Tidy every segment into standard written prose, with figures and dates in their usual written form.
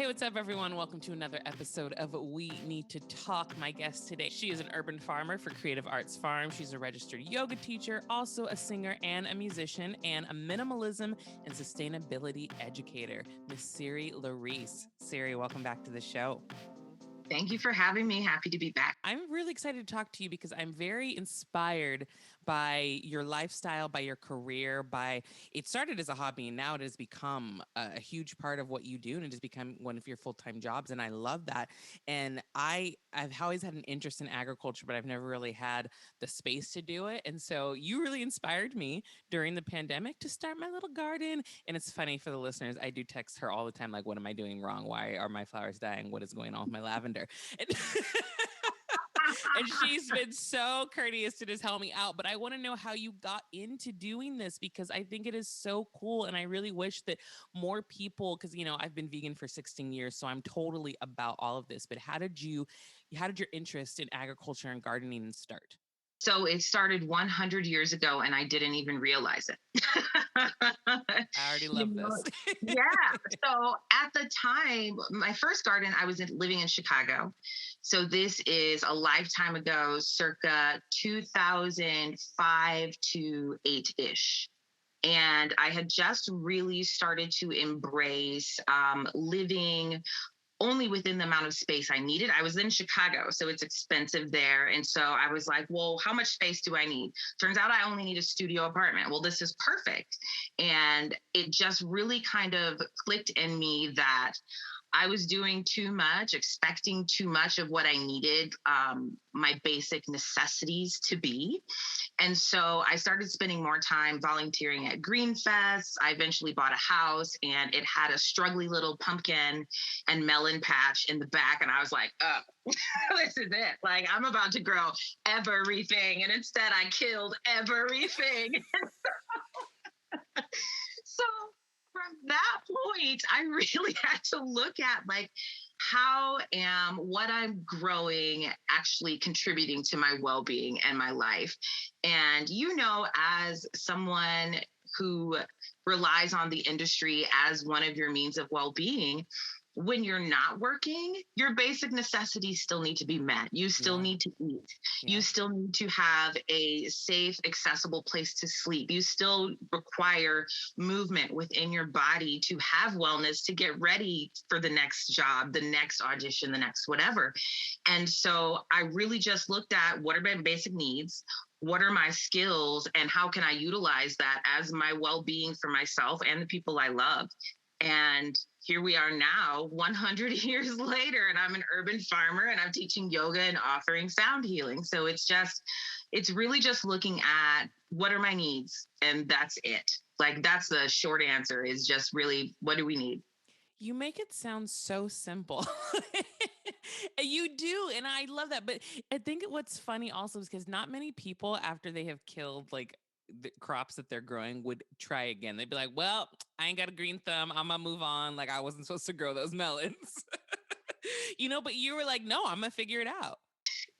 Hey, what's up, everyone? Welcome to another episode of We Need to Talk. My guest today, she is an urban farmer for Creative Arts Farm. She's a registered yoga teacher, also a singer and a musician, and a minimalism and sustainability educator, Miss Siri Lorece. Siri, welcome back to the show. Thank you for having me. Happy to be back. I'm really excited to talk to you because I'm very inspired by your lifestyle, by your career, it started as a hobby and now it has become a huge part of what you do and it has become one of your full-time jobs. And I love that. And I've always had an interest in agriculture, but I've never really had the space to do it. And so you really inspired me during the pandemic to start my little garden. And it's funny for the listeners, I do text her all the time, like, what am I doing wrong? Why are my flowers dying? What is going on with my lavender? And she's been so courteous to just help me out. But I want to know how you got into doing this because I think it is so cool. And I really wish that more people, because, I've been vegan for 16 years, so I'm totally about all of this. But how did your interest in agriculture and gardening start? So it started 100 years ago and I didn't even realize it. I already love this. Yeah. So at the time, my first garden, I was living in Chicago. So this is a lifetime ago, circa 2005 to 8-ish. And I had just really started to embrace living only within the amount of space I needed. I was in Chicago, so it's expensive there. And so I was like, well, how much space do I need? Turns out I only need a studio apartment. Well, this is perfect. And it just really kind of clicked in me that I was doing too much, expecting too much of what I needed my basic necessities to be. And so I started spending more time volunteering at Green Fest. I eventually bought a house and it had a struggly little pumpkin and melon patch in the back. And I was like, oh, this is it. Like, I'm about to grow everything. And instead I killed everything. So from that point, I really had to look at how am what I'm growing actually contributing to my well-being and my life. And, as someone who relies on the industry as one of your means of well-being, when you're not working, your basic necessities still need to be met. You still need to eat. Yeah. You still need to have a safe, accessible place to sleep. You still require movement within your body to have wellness, to get ready for the next job, the next audition, the next whatever. And so I really just looked at what are my basic needs, what are my skills, and how can I utilize that as my well-being for myself and the people I love. And here we are now, 100 years later, and I'm an urban farmer and I'm teaching yoga and offering sound healing. So it's really just looking at what are my needs, and that's it. Like, that's the short answer, is just really, what do we need? You make it sound so simple. You do. And I love that. But I think what's funny also is because not many people, after they have killed the crops that they're growing, would try again. They'd be like, well, I ain't got a green thumb. I'm gonna move on. Like, I wasn't supposed to grow those melons. But you were like, no, I'm gonna figure it out.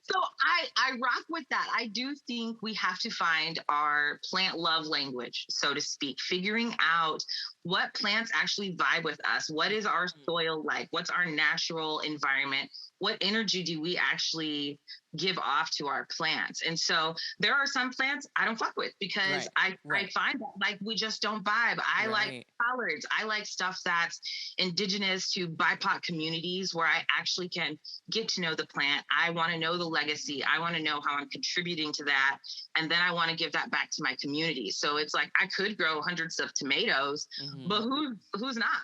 So I rock with that. I do think we have to find our plant love language, so to speak, figuring out what plants actually vibe with us. What is our soil like? What's our natural environment? What energy do we actually give off to our plants? And so there are some plants I don't fuck with because I find that we just don't vibe. I like collards. I like stuff that's indigenous to BIPOC communities where I actually can get to know the plant. I want to know the legacy. I want to know how I'm contributing to that. And then I want to give that back to my community. So it's like, I could grow hundreds of tomatoes, but who's not,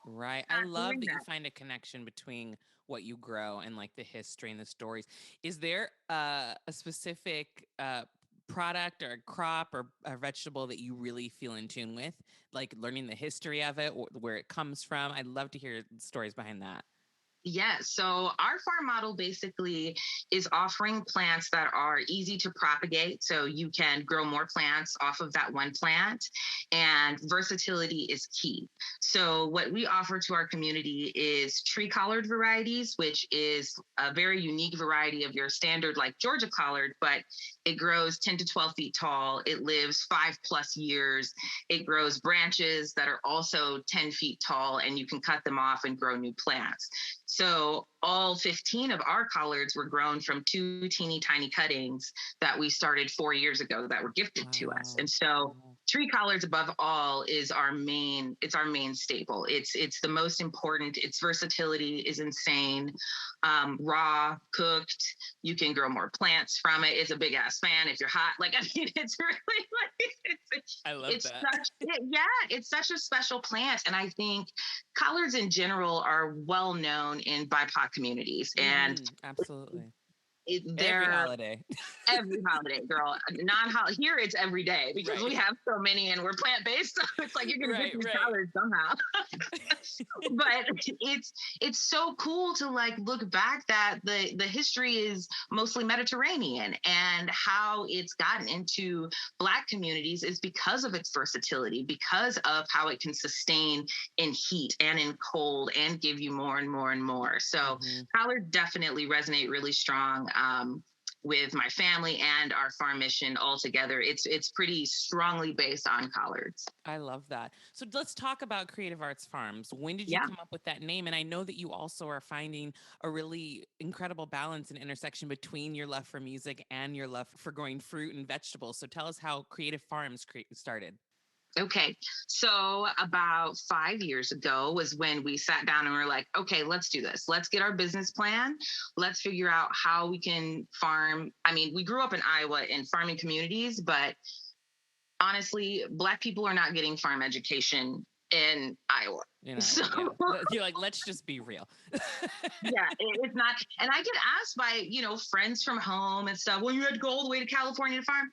Right. I love that you find a connection between what you grow and the history and the stories. Is there a specific product or a crop or a vegetable that you really feel in tune with, like learning the history of it or where it comes from? I'd love to hear stories behind that. Yes. So our farm model basically is offering plants that are easy to propagate. So you can grow more plants off of that one plant, and versatility is key. So what we offer to our community is tree collard varieties, which is a very unique variety of your standard like Georgia collard, but it grows 10 to 12 feet tall. It lives 5+ years. It grows branches that are also 10 feet tall, and you can cut them off and grow new plants. So all 15 of our collards were grown from two teeny tiny cuttings that we started 4 years ago that were gifted to us. Wow. And so Wow. tree collards above all is our main staple. It's the most important. Its versatility is insane. Raw, cooked, you can grow more plants from it. It's a big ass fan if you're hot. Like, I mean, it's really like I love it's that. such yeah, it's such a special plant. And I think collards in general are well known in BIPOC communities. And Absolutely. Every they're holiday. every holiday, girl. Non-holiday here, it's every day because Right. we have so many and we're plant-based. So it's like you're gonna get Right, these right. collards somehow. But it's so cool to like look back that the history is mostly Mediterranean, and how it's gotten into Black communities is because of its versatility, because of how it can sustain in heat and in cold and give you more and more and more. So Mhm. collards definitely resonate really strong. With my family and our farm mission altogether, it's pretty strongly based on collards. I love that. So let's talk about Creative Arts Farms. When did you Yeah. come up with that name? And I know that you also are finding a really incredible balance and intersection between your love for music and your love for growing fruit and vegetables. So tell us how Creative Farms started. Okay. So about 5 years ago was when we sat down and we are like, okay, let's do this. Let's get our business plan. Let's figure out how we can farm. I mean, we grew up in Iowa in farming communities, but honestly, Black people are not getting farm education in Iowa. So Yeah. You're like, let's just be real. yeah, it's not. And I get asked by, friends from home and stuff, well, you had to go all the way to California to farm.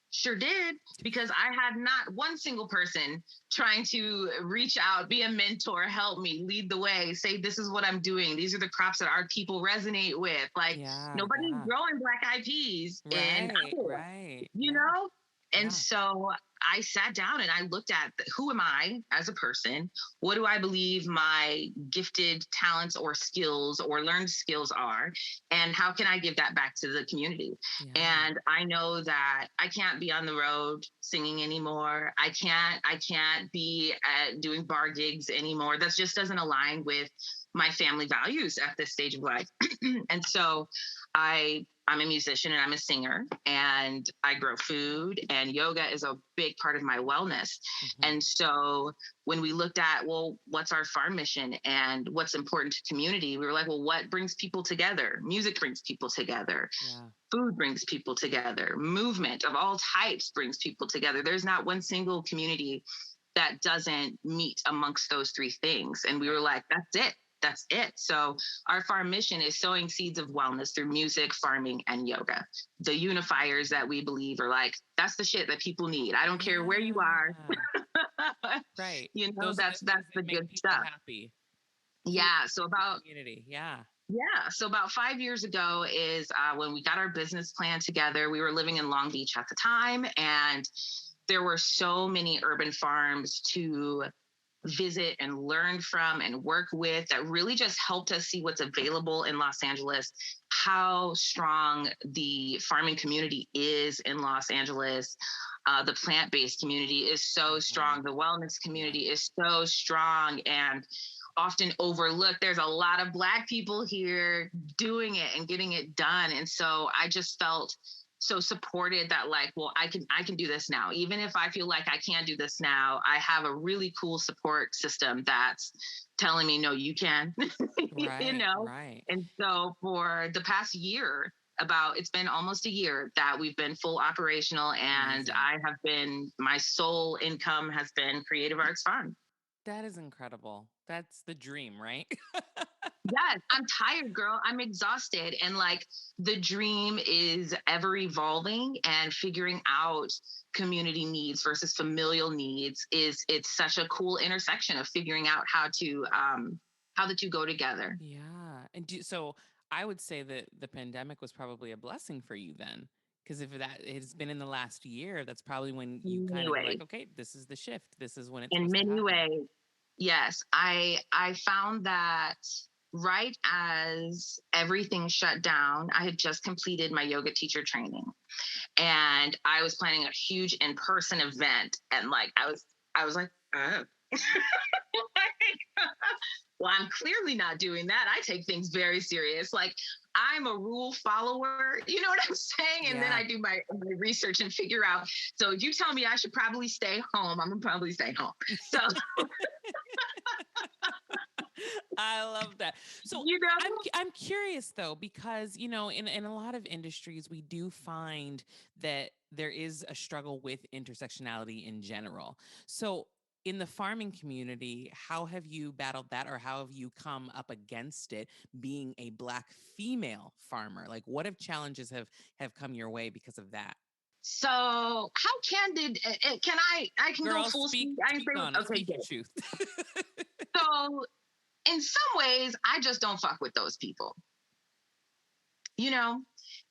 Sure did, because I had not one single person trying to reach out, be a mentor, help me, lead the way, say, this is what I'm doing. These are the crops that our people resonate with. Like, Yeah, nobody's yeah. growing Black eyed peas in Right, Iowa, right. you Yeah, know? And yeah. so I sat down and I looked at who am I as a person? What do I believe my gifted talents or skills or learned skills are? And how can I give that back to the community? Yeah. And I know that I can't be on the road singing anymore. I can't be doing bar gigs anymore. That just doesn't align with my family values at this stage of life. And so I'm a musician and I'm a singer, and I grow food, and yoga is a big part of my wellness. Mhm. And so when we looked at, well, what's our farm mission and what's important to community, we were like, well, what brings people together? Music brings people together. Yeah. Food brings people together. Movement of all types brings people together. There's not one single community that doesn't meet amongst those three things. And we were Right. like, that's it. That's it. So our farm mission is sowing seeds of wellness through music, farming, and yoga. The unifiers that we believe are like, that's the shit that people need. I don't care where you are. Yeah. Right. Those are the That's things that the make good people stuff. happy. Food Yeah. So and about community. Yeah. yeah. So about 5 years ago is when we got our business plan together. We were living in Long Beach at the time, and there were so many urban farms to visit and learn from and work with that really just helped us see what's available in Los Angeles, how strong the farming community is in Los Angeles. The plant based community is so Mhm. strong. The wellness Yeah. community is so strong and often overlooked. There's a lot of Black people here doing it and getting it done. And so I just felt so supported that like, well, I can do this now. Even if I feel like I can't do this now, I have a really cool support system that's telling me, no, you can. you Right. know Right. and so for the past year, it's been almost a year that we've been full operational, and Amazing. my sole income has been Creative Arts Fund. That is incredible. That's the dream, right? Yes, I'm tired, girl. I'm exhausted. And like the dream is ever evolving, and figuring out community needs versus familial needs it's such a cool intersection of figuring out how the two go together. Yeah. So I would say that the pandemic was probably a blessing for you then. Because if that has been in the last year, that's probably when you kind of go Anyway, like, okay, this is the shift. This is when it's in supposed to many happen. ways, yes, I found that right as everything shut down, I had just completed my yoga teacher training, and I was planning a huge in-person event, and like I was like, oh. Well, I'm clearly not doing that. I take things very serious. Like, I'm a rule follower. You know what I'm saying? And then Yeah. I do my research and figure out. So if you tell me I should probably stay home, I'm gonna probably stay home. So I love that. So you know, I'm curious though, because in a lot of industries we do find that there is a struggle with intersectionality in general. So in the farming community, how have you battled that, or how have you come up against it being a Black female farmer? Like, what have challenges have come your way because of that? so how candid can I can go Girl, full speak speed? I can speak on say it. okay, Speak your good. truth. So in some ways, I just don't fuck with those people. You know,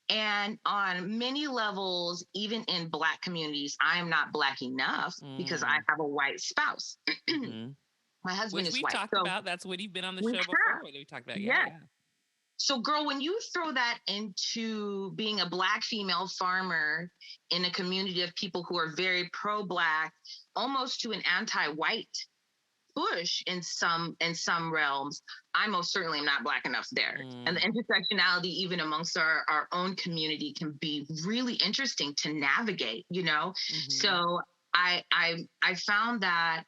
and on many levels, even in Black communities, I am not Black enough because I Mm, have a white spouse. hmm. My husband Which is we've white. talked So about. That's what you've been on the we show before. have, What we talked about. Yeah, yes. yeah. So, girl, when you throw that into being a Black female farmer in a community of people who are very pro Black, almost to an anti white push in some realms, I most certainly am not Black enough there. And the Mm, intersectionality, even amongst our own community, can be really interesting to navigate, you know? hmm. So I found that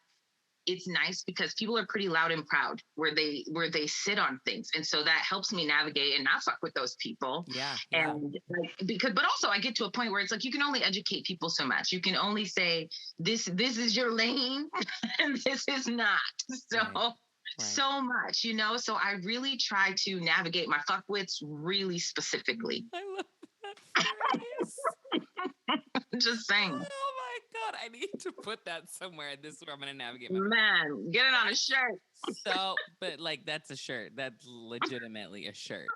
it's nice because people are pretty loud and proud where they sit on things, and so that helps me navigate and not fuck with those people. Yeah, yeah. And like, because but also I get to a point where it's like you can only educate people so much. You can only say this is your lane and this is not. So Right, right. so much, you know. So I really try to navigate my fuckwits really specifically. I love that phrase. Just saying, Oh my God. I need to put that somewhere. This is where I'm going to navigate my. man, get it on a That's shirt. but like, that's a shirt. That's legitimately a shirt.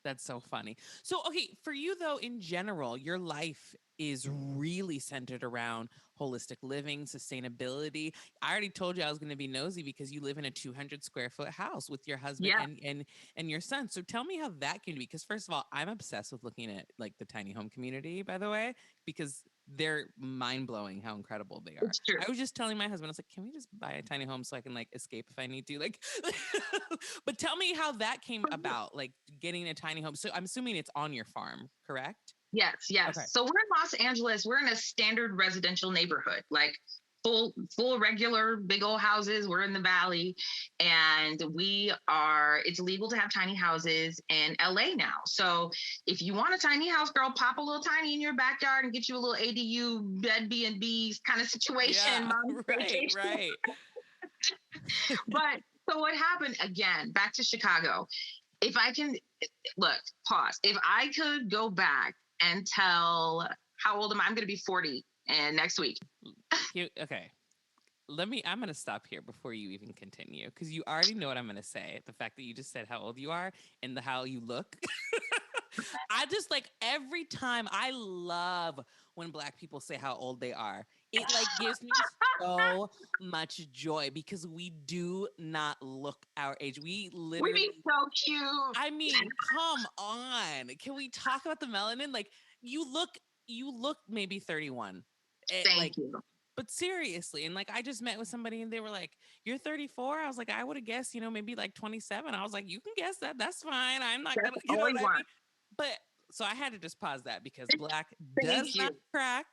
That's so funny. So, okay, for you though, in general, your life is really centered around holistic living, sustainability. I already told you I was going to be nosy because you live in a 200 square foot house with your husband Yeah, and your son. So tell me how that can be. Because first of all, I'm obsessed with looking at like the tiny home community, by the way, because they're mind blowing how incredible they are. it's true. I was just telling my husband, I was like, can we just buy a tiny home so I can like escape if I need to? Like, but tell me how that came about, like getting a tiny home. So I'm assuming it's on your farm, correct? Yes, yes. Okay. So we're in Los Angeles. We're in a standard residential neighborhood, like full regular big old houses. We're in the valley, and it's legal to have tiny houses in LA now. So if you want a tiny house, girl, pop a little tiny in your backyard and get you a little ADU bed B&B kind of situation, Yeah, mom right, vacation. right. But so what happened again, back to Chicago. If I can look, pause. If I could go back and tell how old am I? I'm going to be 40 and next week. Okay. I'm going to stop here before you even continue because you already know what I'm going to say. The fact that you just said how old you are and how you look. I just like every time I love when Black people say how old they are. It like gives me so much joy because we do not look our age. We We be literally, so cute. I mean, come on. Can we talk about the melanin? Like you look maybe 31. Thank Like, you. but seriously, and like I just met with somebody and they were like, "You're 34." I was like, "I would have guessed, maybe like 27." I was like, "You can guess that. That's fine. I'm not That's gonna, you know all we what I want. mean?" But so I had to just pause that because Black does Thank not you. crack.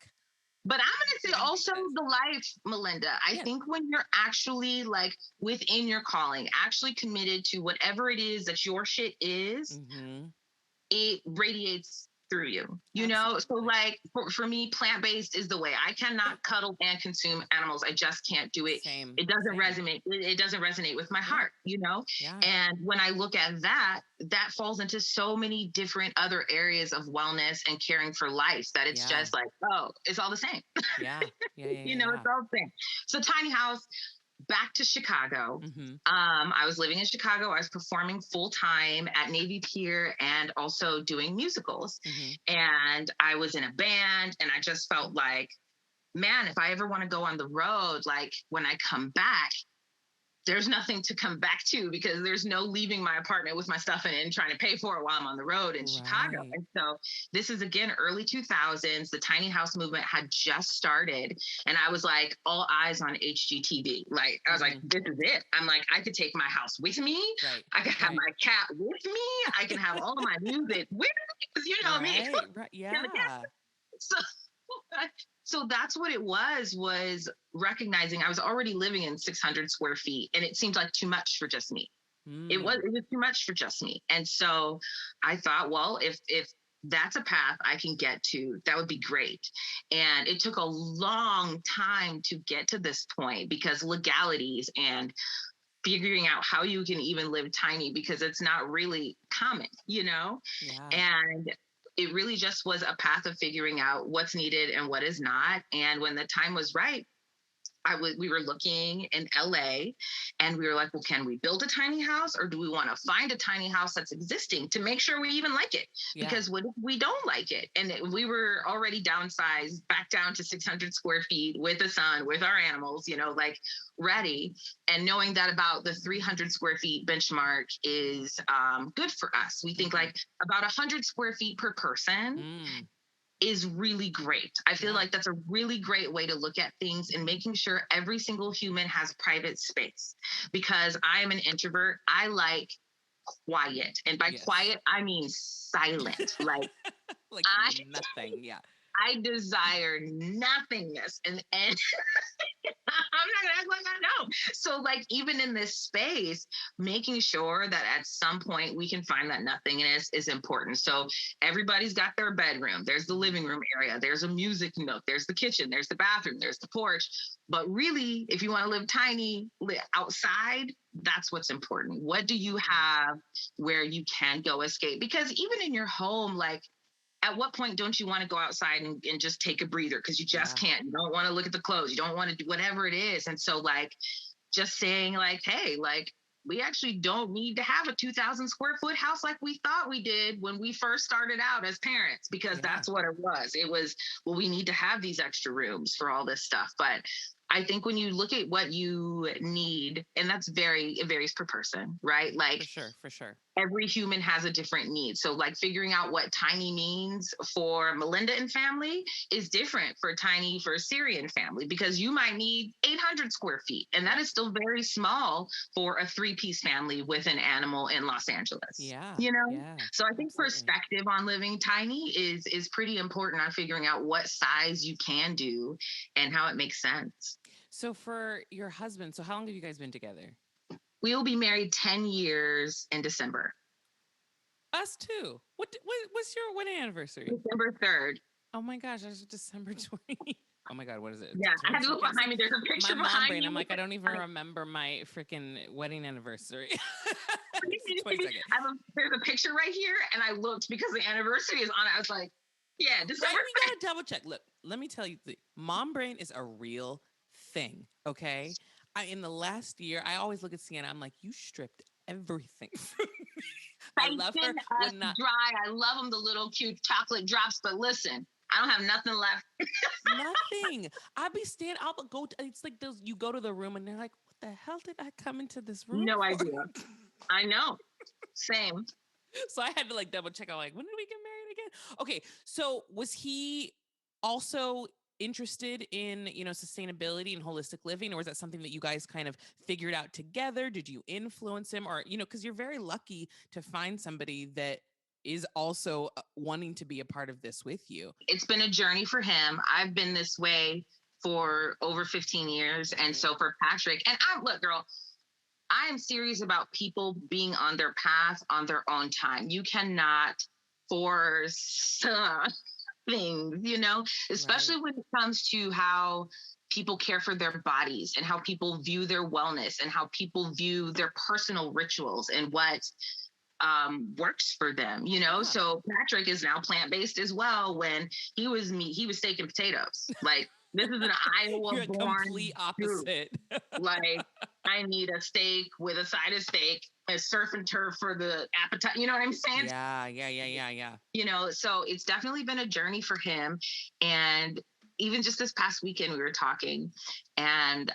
But I'm going to say Even also racist. the life, Malynda. I Yeah. think when you're actually like within your calling, actually committed to whatever it is that your shit is, Mm-hmm. it radiates through you, you know? So Absolutely. like for me, plant-based is the way. I cannot cuddle and consume animals. I just can't do it. Same. It doesn't Same. resonate. It doesn't resonate with my Yeah. heart, you know? Yeah. And when I look at that, that falls into so many different other areas of wellness and caring for life that it's Yeah. just like, oh, it's all the same. Yeah. Yeah. Yeah. You Yeah. know, it's Yeah. all the same. So tiny house, back to Chicago. Mm-hmm. I was living in Chicago. I was performing full time at Navy Pier and also doing musicals. Mm-hmm. And I was in a band, and I just felt like, man, if I ever want to go on the road, like when I come back, there's nothing to come back to because there's no leaving my apartment with my stuff in it and trying to pay for it while I'm on the road in Chicago. Right. And so this is again early 2000s. The tiny house movement had just started, and I was like all eyes on HGTV. Like I was like, this is it. I'm like, I could take my house with me. Right. I could have Right. my cat with me. I can have all of my music with me because you know me. Right. Right. Yeah. So so that's what it was recognizing I was already living in 600 square feet, and it seemed like too much for just me. It was too much for just me. And so I thought, well, if that's a path I can get to, that would be great. And it took a long time to get to this point because legalities and figuring out how you can even live tiny, because it's not really common, you know? Yeah. And it really just was a path of figuring out what's needed and what is not. And when the time was right, we were looking in LA, and we were like, well, can we build a tiny house, or do we want to find a tiny house that's existing to make sure we even like it? Yeah. Because what if we don't like it? And we were already downsized back down to 600 square feet with a son, with our animals, you know, like ready. And knowing that about the 300 square feet benchmark is good for us. We think like about 100 square feet per person is really great. I feel like that's a really great way to look at things and making sure every single human has private space, because I am an introvert. I like quiet. And by quiet, I mean silent. Like nothing. Yeah. I desire nothingness. And I'm not gonna act like I know. So like even in this space, making sure that at some point we can find that nothingness is important. So everybody's got their bedroom. There's the living room area. There's a music nook. There's the kitchen. There's the bathroom. There's the porch. But really, if you want to live tiny, live outside, that's what's important. What do you have where you can go escape? Because even in your home, like, at what point don't you want to go outside and just take a breather? Because you just can't. You don't want to look at the clothes. You don't want to do whatever it is. And so like just saying like, hey, like we actually don't need to have a 2,000 square foot house like we thought we did when we first started out as parents, because that's what it was. It was, well, we need to have these extra rooms for all this stuff. But I think when you look at what you need, and it varies per person, right? Like for sure. Every human has a different need. So like figuring out what tiny means for Malynda and family is different for a Syrian family, because you might need 800 square feet. And that is still very small for a 3-piece family with an animal in Los Angeles. Yeah. You know? Yeah, so I think perspective on living tiny is pretty important on figuring out what size you can do and how it makes sense. So for your husband, so how long have you guys been together? We will be married 10 years in December. Us too. What's your wedding anniversary? December 3rd. Oh my gosh, that's December 20. Oh my God, what is it? Yeah, I had to look behind me. There's a picture my behind brain, me. I'm like, I don't even remember my freaking wedding anniversary. There's a picture right here, and I looked because the anniversary is on it. I was like, yeah, December. Right, we gotta double check. Look, let me tell you, the mom brain is a real thing, okay? In the last year, I always look at Sienna, I'm like, you stripped everything from me. I love her. Dry. I love them, the little cute chocolate drops, but listen, I don't have nothing left. Nothing. It's like those, you go to the room and they're like, what the hell did I come into this room No for? idea. I know. Same. So I had to like double check. I'm like, when did we get married again? Okay. So was he also interested in, sustainability and holistic living, or was that something that you guys kind of figured out together? Did you influence him, or, because you're very lucky to find somebody that is also wanting to be a part of this with you? It's been a journey for him. I've been this way for over 15 years. And so for Patrick, and look, girl, I am serious about people being on their path on their own time. You cannot force things, especially when it comes to how people care for their bodies and how people view their wellness and how people view their personal rituals and what works for them, So Patrick is now plant-based as well. When he was steak and potatoes. Like This is an You're a Iowa-born complete dude. opposite. Like, I need a steak with a side of steak, a surf and turf for the appetite. You know what I'm saying? Yeah, yeah, yeah, yeah, yeah. So it's definitely been a journey for him. And even just this past weekend, we were talking, and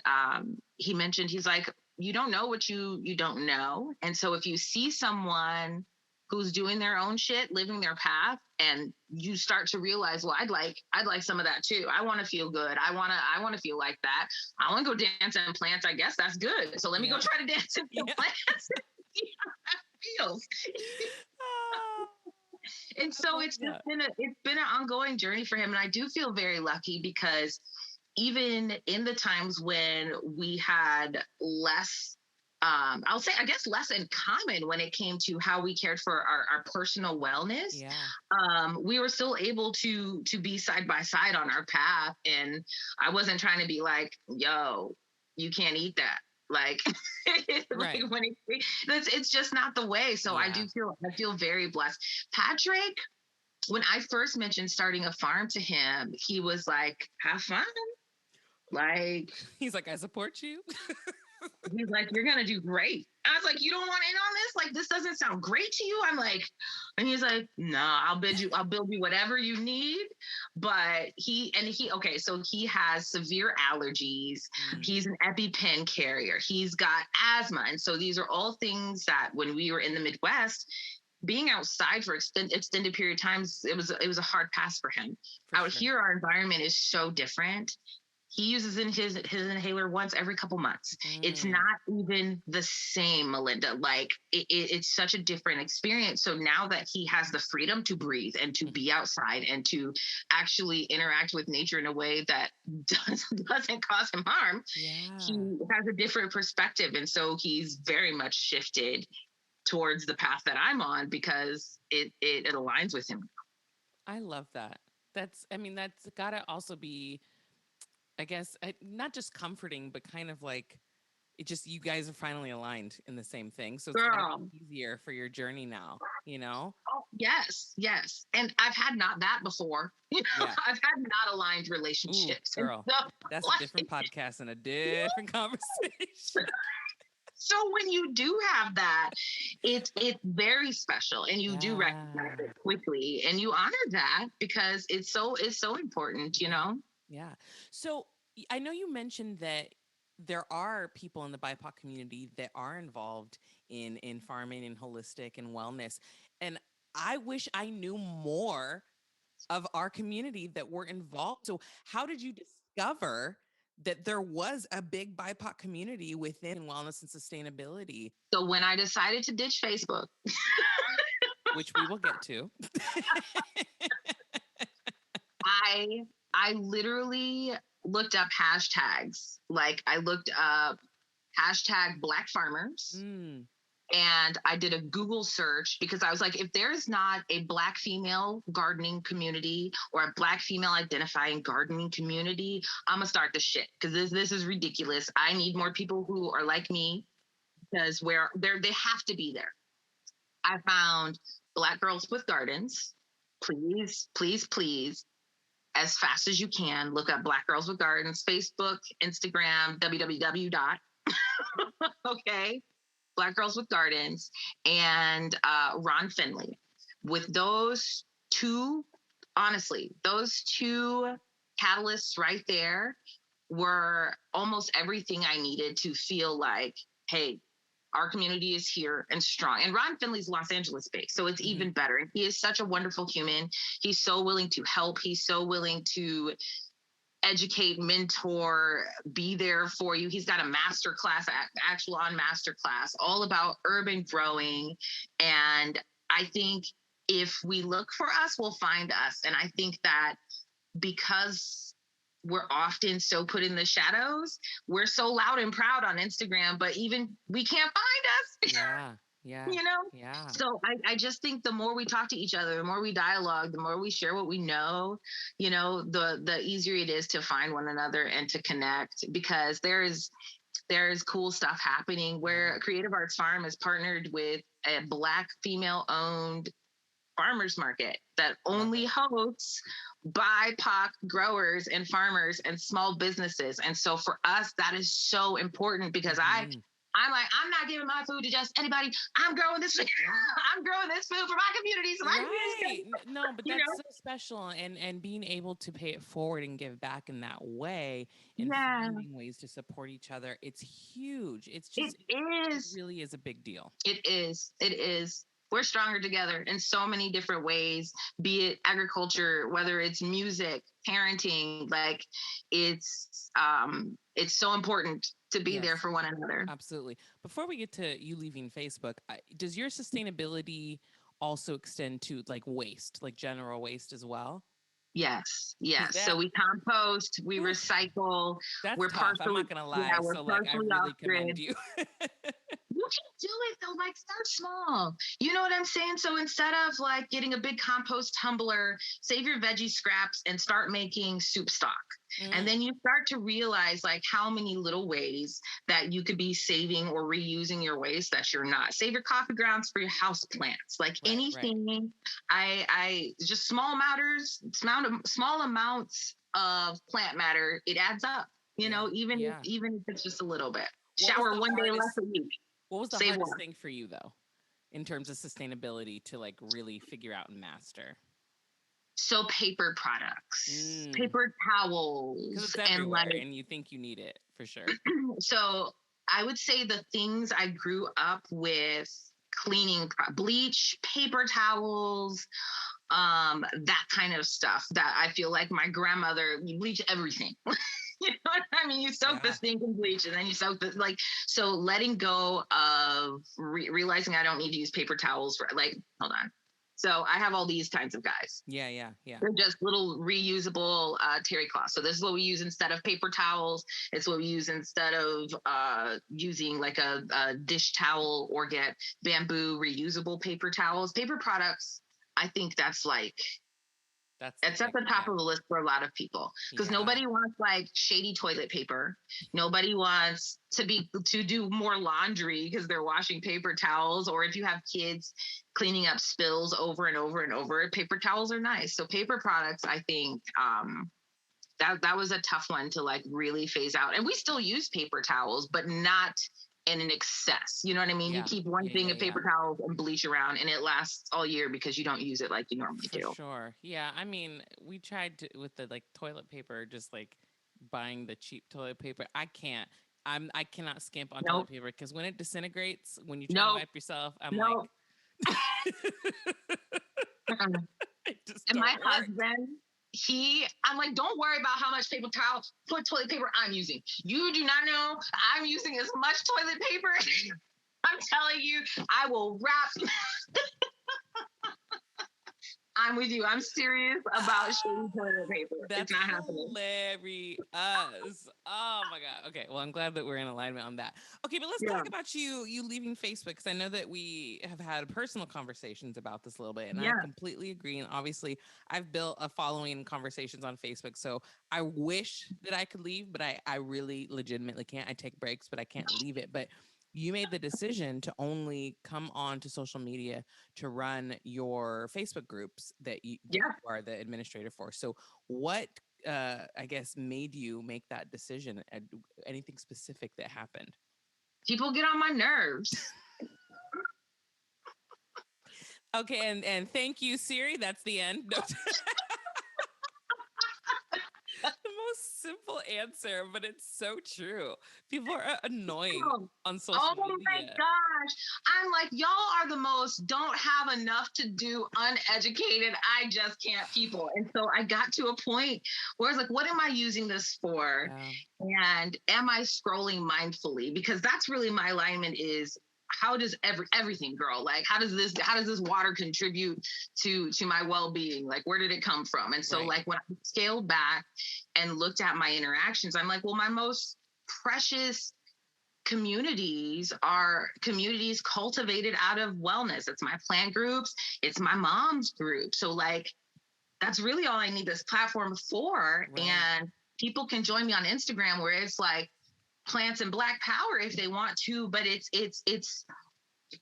he mentioned, he's like, you don't know what you don't know. And so if you see someone who's doing their own shit, living their path, and you start to realize, well, I'd like some of that too. I want to feel good. I want to feel like that. I want to go dance in plants. I guess that's good. So let me go try to dance in plants. See how that feels. And so it's been an ongoing journey for him. And I do feel very lucky because even in the times when we had less, I'll say, I guess, less in common when it came to how we cared for our personal wellness. Yeah. We were still able to be side by side on our path. And I wasn't trying to be like, yo, you can't eat that. Like, Right. like when it's just not the way. So Yeah. I feel very blessed. Patrick, when I first mentioned starting a farm to him, he was like, have fun. Like, He's like, I support you. he's like, you're gonna do great. I was like, you don't want in on this? Like, this doesn't sound great to you? I'm like, and he's like, no, I'll build you whatever you need. But okay, so he has severe allergies. He's an EpiPen carrier. He's got asthma. And so these are all things that when we were in the Midwest, being outside for extended period of times, it was a hard pass for him. Out here, our environment is so different. He uses in his inhaler once every couple months. It's not even the same, Malynda. Like it's such a different experience. So now that he has the freedom to breathe and to be outside and to actually interact with nature in a way that doesn't cause him harm, he has a different perspective. And so he's very much shifted towards the path that I'm on because it aligns with him. I love that. That's gotta also be, I guess, not just comforting, but kind of like it just, you guys are finally aligned in the same thing. So it's gotta be easier for your journey now, you know? Oh, yes, yes. And I've had not that before. I've had not aligned relationships. Ooh, girl, that's a different podcast and a different conversation. So when you do have that, it's very special, and you do recognize it quickly, and you honor that because it's so important, you know? Yeah. So I know you mentioned that there are people in the BIPOC community that are involved in farming and holistic and wellness. And I wish I knew more of our community that were involved. So how did you discover that there was a big BIPOC community within wellness and sustainability? So when I decided to ditch Facebook, which we will get to, I literally looked up hashtags. Like I looked up hashtag Black farmers. And I did a Google search because I was like, if there's not a Black female gardening community or a Black female identifying gardening community, I'm gonna start the shit because this is ridiculous. I need more people who are like me because they have to be there. I found Black Girls with Gardens. Please, please, please, as fast as you can, look up Black Girls with Gardens, Facebook, Instagram, www. Okay. Black Girls with Gardens, and Ron Finley. With those two, honestly, those two catalysts right there were almost everything I needed to feel like, hey, our community is here and strong. And Ron Finley's Los Angeles based, so it's even better. And he is such a wonderful human. He's so willing to help. He's so willing to educate, mentor, be there for you. He's got a masterclass, actual on masterclass, all about urban growing. And I think if we look for us, we'll find us. And I think that because we're often so put in the shadows, we're so loud and proud on Instagram, but even we can't find us. Yeah. Yeah. You know? Yeah. So I just think the more we talk to each other, the more we dialogue, the more we share what we know, you know, the easier it is to find one another and to connect, because there's cool stuff happening where Creative Arts Farm is partnered with a Black female owned farmers market that Love only it. hosts BIPOC growers and farmers and small businesses. And so for us, that is so important because Mhm. I'm like, I'm not giving my food to just anybody. I'm growing this. I'm growing this food for my community, so my Right. community's No, but you that's know. so special, and being able to pay it forward and give back in that way and Yeah, finding ways to support each other, it's huge. It's it just it is. really is a big deal. It is. It is. We're stronger together in so many different ways, be it agriculture, whether it's music, parenting, like it's so important to be there Yes, for one another. absolutely. Before we get to you leaving Facebook, does your sustainability also extend to like waste, like general waste as well? Yes, Because yes. So that, we compost, we whew, recycle, that's we're tough. I'm partially, not gonna yeah, lie. we're So like, I partially off really commend grid. you. You can do it though, like start small. You know what I'm saying? So instead of like getting a big compost tumbler, save your veggie scraps and start making soup stock. And Mm, then you start to realize like how many little ways that you could be saving or reusing your waste that you're not. Save your coffee grounds for your house plants. Like right, right. anything, I just small amounts of plant matter, it adds up. You Yeah, know, yeah. even if it's just a little bit. What was Shower the one day less hardest? a week. What was the Save hardest water. thing for you though, in terms of sustainability to like really figure out and master? So paper products, Mm, paper because towels, it's and like, everywhere, and you think you need it for sure. so I would say the things I grew up with cleaning bleach, paper towels, that kind of stuff that I feel like my grandmother, you bleach everything. You know what I mean? You soak Yeah. this thing in bleach and then you soak this, like, so letting go of realizing I don't need to use paper towels for, like, hold on. So I have all these kinds of guys. Yeah, yeah, yeah. They're just little reusable terry cloths. So this is what we use instead of paper towels. It's what we use instead of using like a dish towel, or get bamboo reusable paper towels. Paper products, I think that's like, That's the it's at big, the top yeah, of the list for a lot of people because yeah. nobody wants like shady toilet paper. Nobody wants to do more laundry because they're washing paper towels, or if you have kids cleaning up spills over and over and over, paper towels are nice. So paper products, I think that was a tough one to like really phase out. And we still use paper towels, but not in an excess. You know what I mean? You Yeah, keep one yeah, thing yeah, of yeah. paper towels and bleach around and it lasts all year because you don't use it like you normally For do. sure. Yeah, I mean, we tried to with the like toilet paper, just like buying the cheap toilet paper. I can't. I cannot skimp on toilet Nope. paper because when it disintegrates, when you're trying to Nope. wipe yourself, I'm like, Nope. Mm-mm. it just And my don't work. husband, I'm like, don't worry about how much paper towel, toilet paper I'm using. You do not know I'm using as much toilet paper. I'm telling you, I will wrap. I'm with you. I'm serious about shady toilet paper. It's That's not happening. hilarious. Oh my god. Okay, well, I'm glad that we're in alignment on that. Okay, but let's Yeah. talk about you leaving Facebook, because I know that we have had personal conversations about this a little bit, and I Yeah. completely agree. And obviously, I've built a following and conversations on Facebook, so I wish that I could leave, but I really legitimately can't. I take breaks, but I can't leave it. But you made the decision to only come on to social media to run your Facebook groups that Yeah. you are the administrator for. So what I guess made you make that decision? Anything specific that happened? People get on my nerves. Okay, and thank you, Siri. That's the end. No. The most simple answer, but it's so true. People are annoying Oh, on social oh my media. gosh. I'm like, y'all are the most don't have enough to do, uneducated, I just can't people. And so I got to a point where I was like, what am I using this for? Yeah. And am I scrolling mindfully? Because that's really my alignment is, how does everything, girl, like how does this water contribute to my well-being? Like where did it come from? And so Right. like when I scaled back and looked at my interactions, I'm like, well, my most precious communities are communities cultivated out of wellness. It's my plant groups, it's my mom's group. So like that's really all I need this platform for. Right. And people can join me on Instagram where it's like plants and Black power if they want to, but it's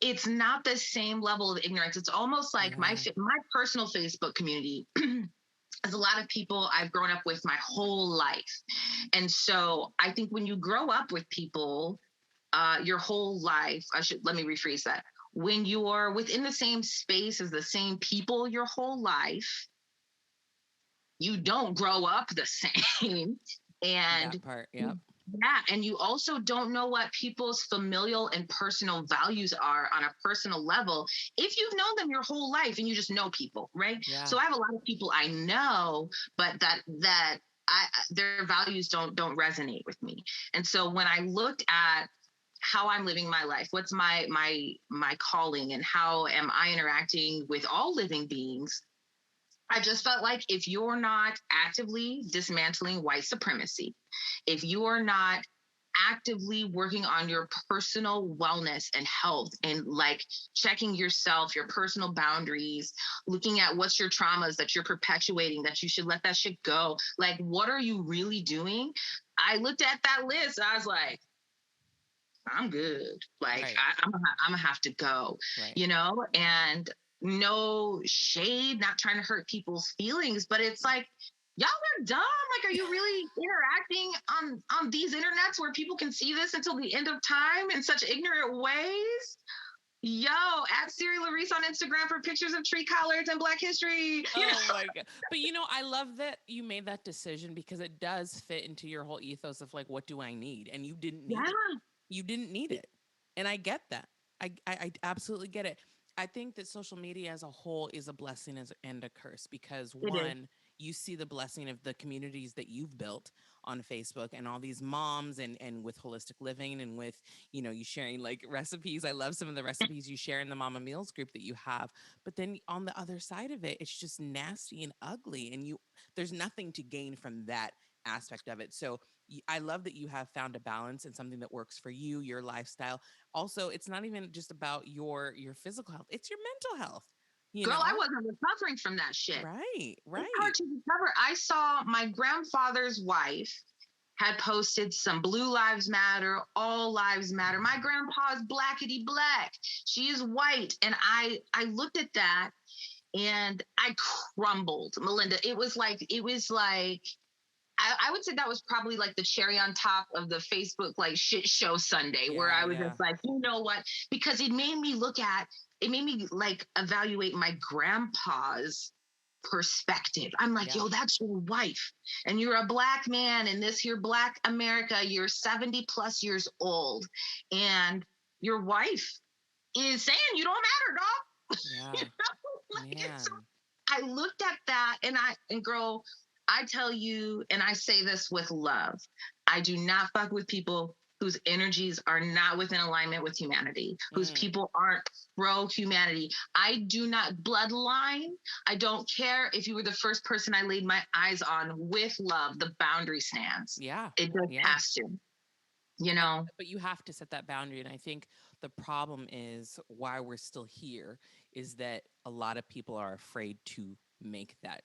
it's not the same level of ignorance. It's almost like Yeah. my personal Facebook community is a lot of people I've grown up with my whole life. And so I think when you grow up with people your whole life, let me rephrase that. When you're within the same space as the same people your whole life, you don't grow up the same. And That part. Yep. yeah, and you also don't know what people's familial and personal values are on a personal level if you've known them your whole life and you just know people, right? Yeah. So I have a lot of people I know, but their values don't resonate with me. And so when I looked at how I'm living my life, what's my calling, and how am I interacting with all living beings, I just felt like if you're not actively dismantling white supremacy, if you are not actively working on your personal wellness and health and like checking yourself, your personal boundaries, looking at what's your traumas that you're perpetuating, that you should let that shit go. Like, what are you really doing? I looked at that list. I was like, I'm good. Like, Right. I'm gonna have to go, Right. you know, and no shade, not trying to hurt people's feelings, but it's like, y'all are dumb. Like, are you really interacting on these internets where people can see this until the end of time in such ignorant ways? Yo, at Siri Lorece on Instagram for pictures of tree collards and Black history. You Oh know? my God. But I love that you made that decision because it does fit into your whole ethos of like, what do I need? And you didn't need it. Yeah, You didn't need it. And I get that. I absolutely get it. I think that social media as a whole is a blessing and a curse because it is. one, you see the blessing of the communities that you've built on Facebook and all these moms and with holistic living and with, you sharing like recipes. I love some of the recipes you share in the Mama Meals group that you have. But then on the other side of it, it's just nasty and ugly. And there's nothing to gain from that aspect of it. So I love that you have found a balance and something that works for you, your lifestyle. Also, it's not even just about your physical health; it's your mental health. You Girl, I know, wasn't recovering from that shit. right, It's right, hard to recover. I saw my grandfather's wife had posted some Blue Lives Matter, All Lives Matter. My grandpa's blackety black. She is white. And I looked at that and I crumbled, Malynda. It was like I would say that was probably like the cherry on top of the Facebook like shit show Sunday, where yeah, I was yeah, just like, you know what? Because it made me like evaluate my grandpa's perspective. I'm like, yeah, yo, that's your wife. And you're a black man in this here black America. You're 70 plus years old. And your wife is saying you don't matter, dog. You yeah, know? Like, so man, I looked at that and girl, I tell you, and I say this with love, I do not fuck with people whose energies are not within alignment with humanity, whose mm, people aren't pro humanity. I do not bloodline. I don't care if you were the first person I laid my eyes on with love, the boundary stands. yeah, It just yeah. has to, you And know? but you have to set that boundary. And I think the problem is why we're still here is that a lot of people are afraid to make that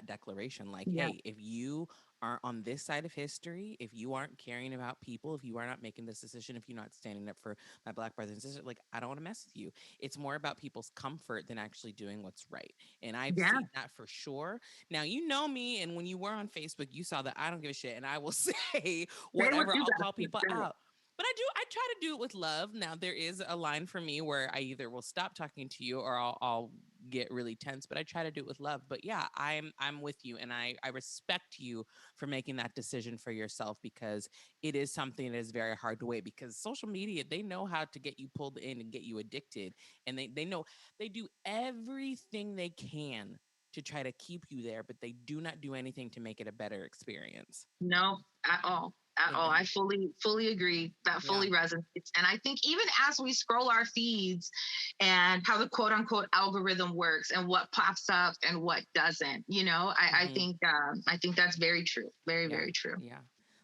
declaration like, Yeah. hey, if you aren't on this side of history, if you aren't caring about people, if you are not making this decision, if you're not standing up for my black brothers and sisters, like, I don't want to mess with you. It's more about people's comfort than actually doing what's right. And I've Yeah. seen that for sure. Now, you know me, and when you were on Facebook, you saw that I don't give a shit and I will say Say what whatever, you I'll got call to people say. out. But I try to do it with love. Now there is a line for me where I either will stop talking to you or I'll get really tense, but I try to do it with love. But yeah, I'm with you, and I respect you for making that decision for yourself because it is something that is very hard to wait because social media, they know how to get you pulled in and get you addicted, and they know they do everything they can to try to keep you there, but they do not do anything to make it a better experience. No, at all. At all. I And fully agree. That yeah. fully resonates. And I think even as we scroll our feeds and how the quote unquote algorithm works and what pops up and what doesn't, Mhm. I think that's very true. Very, Yeah, very true. yeah.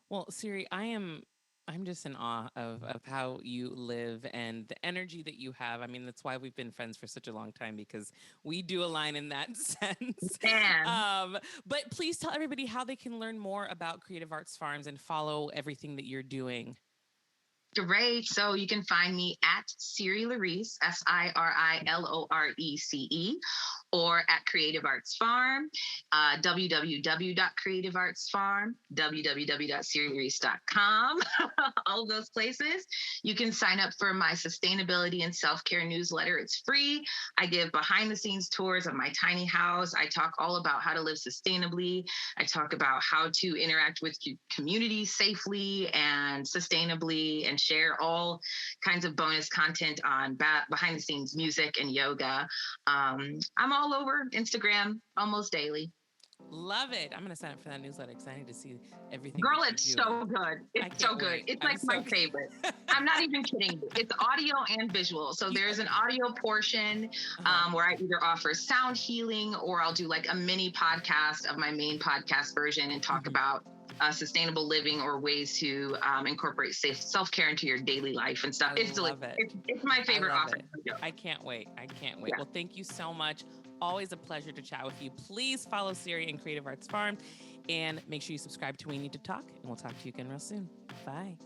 Well, Siri, I'm just in awe of how you live and the energy that you have. I mean, that's why we've been friends for such a long time because we do align in that sense. And But please tell everybody how they can learn more about Creative Arts Farms and follow everything that you're doing. Great. So you can find me at Siri Lorece, SIRILORECE, or at Creative Arts Farm, www.creativeartsfarm, www.sirilorece.com, all of those places. You can sign up for my sustainability and self-care newsletter. It's free. I give behind the scenes tours of my tiny house. I talk all about how to live sustainably. I talk about how to interact with community safely and sustainably, and share all kinds of bonus content on behind the scenes music and yoga. I'm all over Instagram almost daily. Love it. I'm going to sign up for that newsletter because I need to see everything Girl, that you're it's doing. so good. I It's so can't good. wait. It's I'm like my so favorite. I'm not even kidding you. It's audio and visual. So there's an audio portion where I either offer sound healing, or I'll do like a mini podcast of my main podcast version and talk about sustainable living or ways to incorporate self-care into your daily life and stuff. I It's love delicious. it. It's my I favorite love offering. it. I can't wait. I can't wait. Yeah. Well, thank you so much. Always a pleasure to chat with you. Please follow Siri and Creative Arts Farm, and make sure you subscribe to We Need to Talk, and we'll talk to you again real soon. Bye.